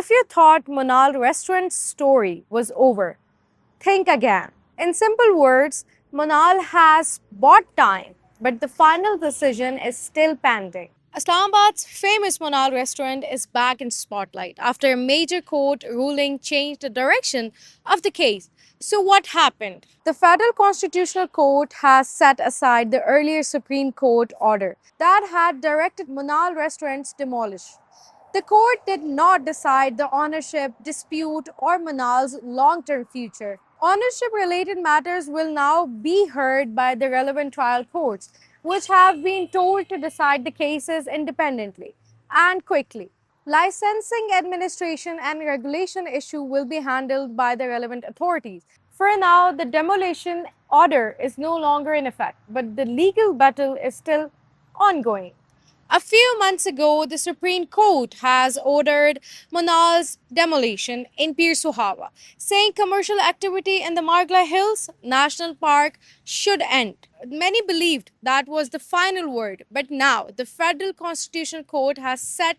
If you thought Manal restaurant's story was over, think again. In simple words, Manal has bought time, but the final decision is still pending. Islamabad's famous Manal restaurant is back in spotlight after a major court ruling changed the direction of the case. So what happened? The Federal Constitutional Court has set aside the earlier Supreme Court order that had directed Manal restaurants demolished. The court did not decide the ownership dispute or Manal's long term future. Ownership related matters will now be heard by the relevant trial courts, which have been told to decide the cases independently and quickly. Licensing, administration, and regulation issue will be handled by the relevant authorities. For now, the demolition order is no longer in effect, but the legal battle is still ongoing. A few months ago, the Supreme Court has ordered Manal's demolition in Pir Suhawa, saying commercial activity in the Margla Hills National Park should end. Many believed that was the final word, but now the Federal Constitutional Court has set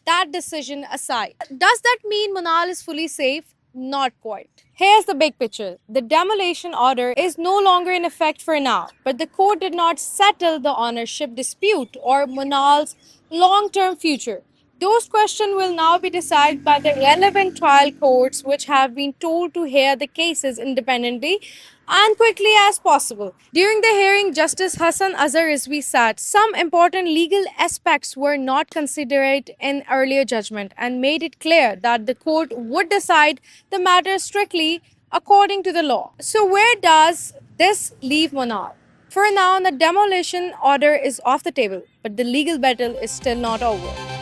that decision aside. Does that mean Manal is fully safe? Not quite. Here's the big picture. The demolition order is no longer in effect for now, but the court did not settle the ownership dispute or Manal's long term future. Those questions will now be decided by the relevant trial courts, which have been told to hear the cases independently and quickly as possible. During the hearing, Justice Hassan Azhar Rizvi said some important legal aspects were not considered in earlier judgment and made it clear that the court would decide the matter strictly according to the law. So, where does this leave Manal? For now, the demolition order is off the table, but the legal battle is still not over.